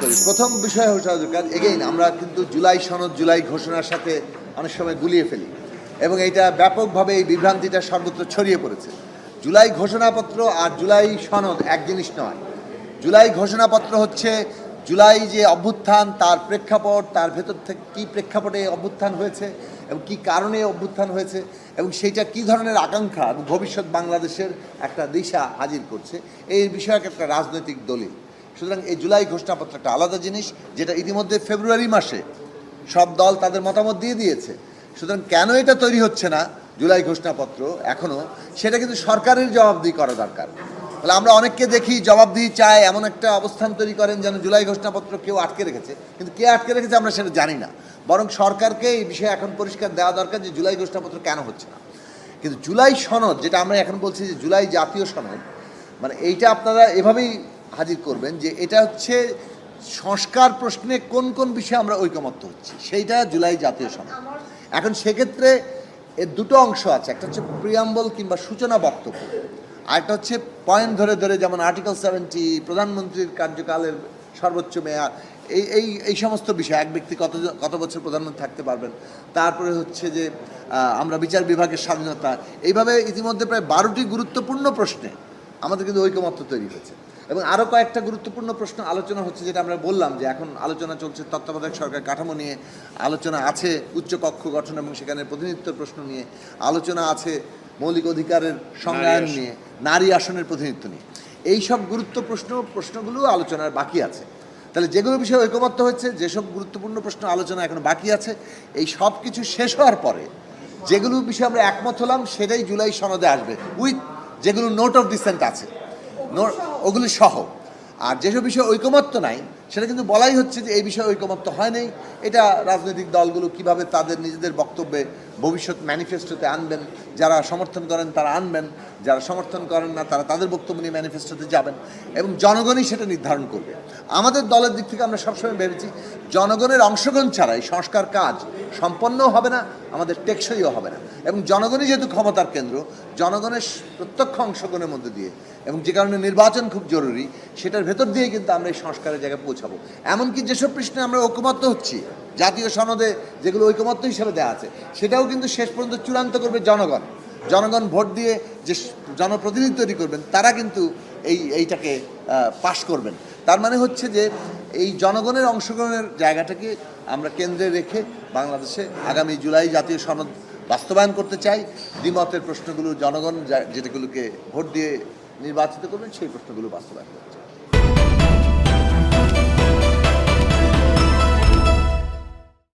করি। প্রথম বিষয় হচ্ছে এগেইন আমরা কিন্তু জুলাই সনদ জুলাই ঘোষণার সাথে অনেক সময় গুলিয়ে ফেলি এবং এইটা ব্যাপকভাবে এই বিভ্রান্তিটা সর্বত্র ছড়িয়ে পড়েছে। জুলাই ঘোষণাপত্র আর জুলাই সনদ এক জিনিস নয়। জুলাই ঘোষণাপত্র হচ্ছে জুলাই যে অভ্যুত্থান তার প্রেক্ষাপট, তার ভেতর থেকে কী প্রেক্ষাপটে অভ্যুত্থান হয়েছে এবং কী কারণে অভ্যুত্থান হয়েছে এবং সেইটা কী ধরনের আকাঙ্ক্ষা এবং ভবিষ্যৎ বাংলাদেশের একটা দিশা হাজির করছে, এই বিষয়ক একটা রাজনৈতিক দলিল। সুতরাং এই জুলাই ঘোষণাপত্র একটা আলাদা জিনিস, যেটা ইতিমধ্যে ফেব্রুয়ারি মাসে সব দল তাদের মতামত দিয়ে দিয়েছে। সুতরাং কেন এটা তৈরি হচ্ছে না জুলাই ঘোষণাপত্র এখনও, সেটা কিন্তু সরকারের জবাবদিহি করা দরকার। তাহলে আমরা অনেককে দেখি জবাবদিহি চায়, এমন একটা অবস্থান তৈরি করেন যেন জুলাই ঘোষণাপত্র কেউ আটকে রেখেছে, কিন্তু কে আটকে রেখেছে আমরা সেটা জানি না। বরং সরকারকে এই বিষয়ে এখন পরিষ্কার দেওয়া দরকার যে জুলাই ঘোষণাপত্র কেন হচ্ছে না। কিন্তু জুলাই সনদ, যেটা আমরা এখন বলছি যে জুলাই জাতীয় সনদ, মানে এইটা আপনারা এভাবেই হাজির করবেন যে এটা হচ্ছে সংস্কার প্রশ্নে কোন কোন বিষয়ে আমরা ঐকমত্য হচ্ছি, সেইটা জুলাই জাতীয় সনদ। এখন সেক্ষেত্রে এর দুটো অংশ আছে, একটা হচ্ছে প্রিয়াম্বল কিংবা সূচনা বক্তব্য, আর একটা হচ্ছে পয়েন্ট ধরে ধরে, যেমন আর্টিকেল 70, প্রধানমন্ত্রীর কার্যকালের সর্বোচ্চ মেয়াদ, এই সমস্ত বিষয়, এক ব্যক্তি কত বছর প্রধানমন্ত্রী থাকতে পারবেন, তারপরে হচ্ছে যে আমরা বিচার বিভাগের স্বাধীনতা, এইভাবে ইতিমধ্যে প্রায় 12টি গুরুত্বপূর্ণ প্রশ্নে আমাদের কিন্তু ঐকমত্য তৈরি হয়েছে। এবং আরও কয়েকটা গুরুত্বপূর্ণ প্রশ্ন আলোচনা হচ্ছে, যেটা আমরা বললাম যে এখন আলোচনা চলছে তত্ত্বাবধায়ক সরকার কাঠামো নিয়ে, আলোচনা আছে উচ্চ কক্ষ গঠন এবং সেখানে প্রতিনিধিত্বের প্রশ্ন নিয়ে, আলোচনা আছে মৌলিক অধিকারের সংজ্ঞায়ন নিয়ে, নারী আসনের প্রতিনিধিত্ব নিয়ে। এই সব প্রশ্নগুলো আলোচনার বাকি আছে। তাহলে যেগুলো বিষয়ে ঐকমত্য হচ্ছে, যেসব গুরুত্বপূর্ণ প্রশ্ন আলোচনা এখন বাকি আছে, এই সব কিছু শেষ হওয়ার পরে যেগুলো বিষয়ে আমরা একমত হলাম সেটাই জুলাই সনদে আসবে, উইথ যেগুলো নোট অফ ডিসেন্ট আছে ওগুলি সহ। আর যেসব বিষয়ে ঐকমত্য নাই সেটা কিন্তু বলাই হচ্ছে যে এই বিষয়ে ঐকমত্য হয় নাই। এটা রাজনৈতিক দলগুলো কিভাবে তাদের নিজেদের বক্তব্যে ভবিষ্যৎ ম্যানিফেস্টোতে আনবেন, যারা সমর্থন করেন তারা আনবেন, যারা সমর্থন করেন না তারা তাদের বক্তব্য নিয়ে ম্যানিফেস্টোতে যাবেন এবং জনগণই সেটা নির্ধারণ করবে। আমাদের দলের দিক থেকে আমরা সবসময় ভেবেছি জনগণের অংশগ্রহণ ছাড়া এই সংস্কার কাজ সম্পন্নও হবে না, আমাদের টেকসইও হবে না। এবং জনগণই যেহেতু ক্ষমতার কেন্দ্র, জনগণের প্রত্যক্ষ অংশগ্রহণের মধ্যে দিয়ে, এবং যে কারণে নির্বাচন খুব জরুরি, সেটার ভেতর দিয়ে কিন্তু আমরা এই সংস্কারের জায়গায় পৌঁছাবো। এমনকি যেসব প্রশ্নে আমরা ঐকমত্য হচ্ছি জাতীয় সনদে, যেগুলো ঐকমত্য হিসেবে দেওয়া আছে, সেটাও কিন্তু শেষ পর্যন্ত চূড়ান্ত করবে জনগণ। জনগণ ভোট দিয়ে যে জনপ্রতিনিধি তৈরি করবেন তারা কিন্তু এইটাকে পাশ করবেন। তার মানে হচ্ছে যে এই জনগণের অংশগ্রহণের জায়গাটাকে আমরা কেন্দ্রে রেখে বাংলাদেশে আগামী জুলাই জাতীয় সনদ বাস্তবায়ন করতে চাই। দ্বিমতের প্রশ্নগুলো জনগণ যেগুলোকে ভোট দিয়ে নির্বাচিত করবেন সেই প্রশ্নগুলো বাস্তবায়ন করতে চাই।